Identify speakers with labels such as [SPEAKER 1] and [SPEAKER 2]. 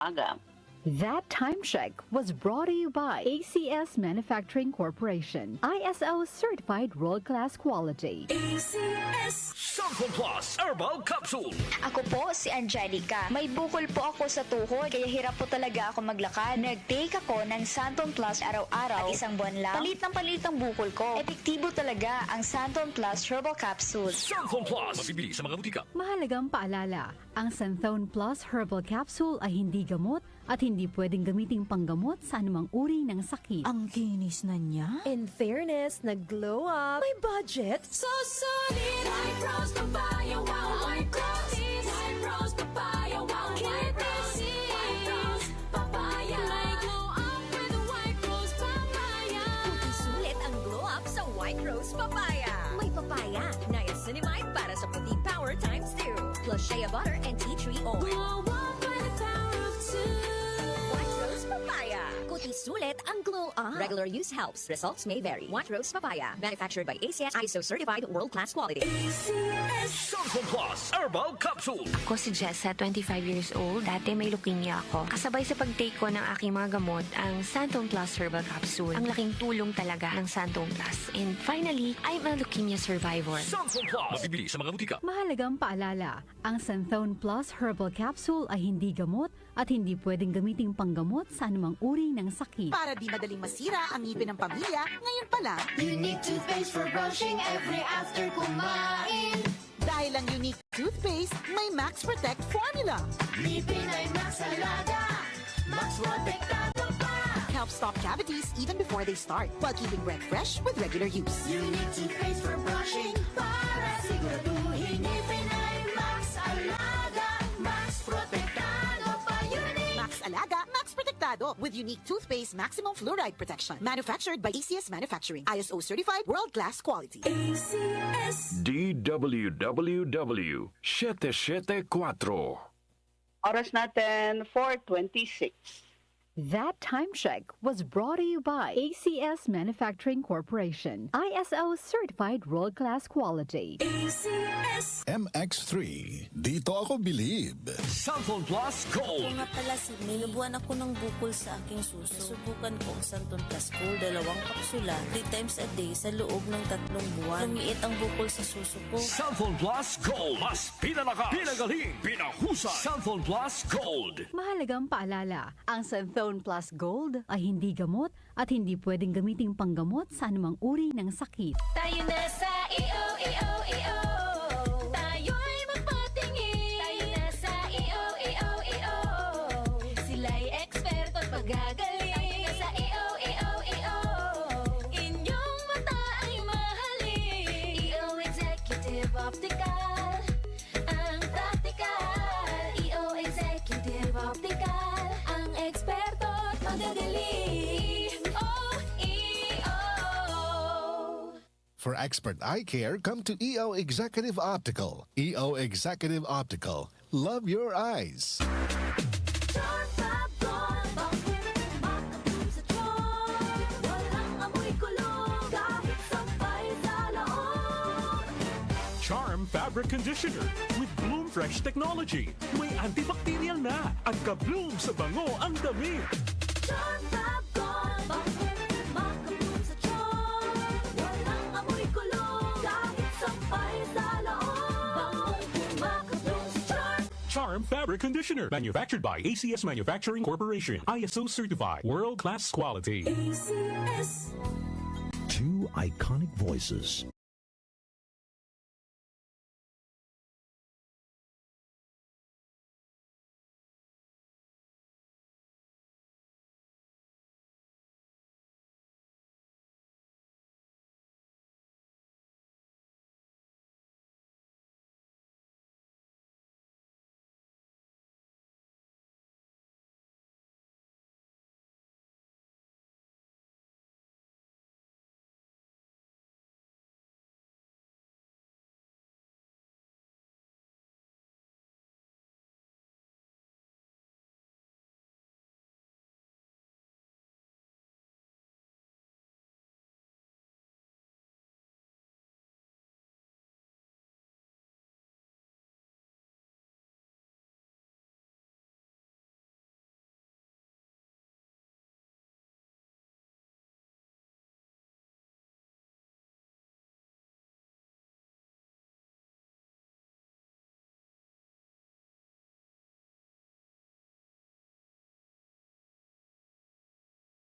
[SPEAKER 1] umaga.
[SPEAKER 2] That time check was brought to you by ACS Manufacturing Corporation, ISO certified world-class quality.
[SPEAKER 3] ACS
[SPEAKER 4] Santon Plus Herbal Capsule.
[SPEAKER 5] Ako po si Angelica. May bukol po ako sa tuhod, kaya hirap po talaga ako maglakad. Nag-take ako ng Santon Plus araw-araw at isang buwan lang. Palit ang bukol ko. Epektibo talaga ang Santon Plus Herbal Capsule.
[SPEAKER 4] Santon Plus. Mabibili sa mga butika.
[SPEAKER 2] Mahalagang paalala, ang Santhone Plus Herbal Capsule ay hindi gamot at hindi pwedeng gamiting panggamot sa anumang uri ng sakit.
[SPEAKER 6] Ang kinis na niya.
[SPEAKER 3] In fairness, nag-glow up. May budget.
[SPEAKER 6] So solid. White Rose Papaya. Wow, White Rose. White Rose Papaya. Wow, White Rose. White Rose Papaya. May glow up with the White Rose Papaya.
[SPEAKER 3] Sulit ang glow up sa White Rose Papaya. May papaya, niacinamide para sa puti power times 2. Plus shea butter and tea tree oil.
[SPEAKER 6] Glow up with the power of 2.
[SPEAKER 3] White Rose Papaya. Kuti sulit ang glow up. Regular use helps. Results may vary. White Rose Papaya. Manufactured by ACS ISO certified world-class quality.
[SPEAKER 4] Santon Plus Herbal Capsule.
[SPEAKER 7] Ako si Jessa, 25 years old. Dati may leukemia ako. Kasabay sa pag-take ko ng aking mga gamot, ang Santon Plus Herbal Capsule. Ang laking tulong talaga ng Santon Plus. And finally, I'm a leukemia survivor.
[SPEAKER 4] Santon Plus. Mabibili sa mga butika.
[SPEAKER 2] Mahalagang paalala, ang Santhone Plus Herbal Capsule ay hindi gamot at hindi pwedeng gamiting panggamot sa anumang uri ng sakit.
[SPEAKER 8] Para di madaling masira ang ngipin ng pamilya, ngayon pa lang,
[SPEAKER 6] Unique toothpaste for brushing every after kumain.
[SPEAKER 8] dahil ang unique toothpaste, may Max Protect formula.
[SPEAKER 6] Ngipin ay Max Alaga. Max Protectado pa.
[SPEAKER 8] Helps stop cavities even before they start, while keeping breath fresh with regular use.
[SPEAKER 6] Unique toothpaste for brushing para siguraduhin ngipin ay Max Alaga. Max Protectado pa. Unique.
[SPEAKER 8] Max Alaga, Max Protectado with unique toothpaste maximum fluoride protection. Manufactured by ACS Manufacturing, ISO certified world-class quality.
[SPEAKER 3] ACS.
[SPEAKER 4] DWWW 774.
[SPEAKER 1] Oras natin 4:26.
[SPEAKER 2] That time check was brought to you by ACS Manufacturing Corporation, ISO certified world-class quality.
[SPEAKER 3] ACS.
[SPEAKER 9] MX3. Dito ako believe.
[SPEAKER 4] Santon Plus Gold.
[SPEAKER 10] Nga pala, nilubuan ako ng bukol sa aking suso. Subukan ko ang Santon Plus Gold, 2 kapsula, 3 times a day sa loob ng 3 buwan. Lumiit ang bukol sa suso ko.
[SPEAKER 4] Santon Plus Gold. Mas pinalakas, pinagaling, pinahusay. Santon Plus Gold.
[SPEAKER 2] Mahalagang paalala, ang Santhone Plus Gold ay hindi gamot at hindi pwedeng gamiting panggamot sa anumang uri ng sakit.
[SPEAKER 6] Tayo na sa EO. Tayo'y magpatingin. Tayo na sa EO. Sila'y eksperto at pagagaling. Tayo na sa EO. Inyong mata ay mahalin. EO Executive Optical. Ang practical. EO Executive Optical. Ang eksperto at magagaling. EO.
[SPEAKER 9] For expert eye care, come to EO Executive Optical. EO Executive Optical. Love your eyes.
[SPEAKER 11] Charm Fabric Conditioner with Bloom Fresh Technology. May antibacterial na at ka-bloom sa bango ang damit. Charm Fabric Conditioner. Manufactured by ACS Manufacturing Corporation. ISO certified. World-class quality.
[SPEAKER 3] ACS.
[SPEAKER 12] Two iconic voices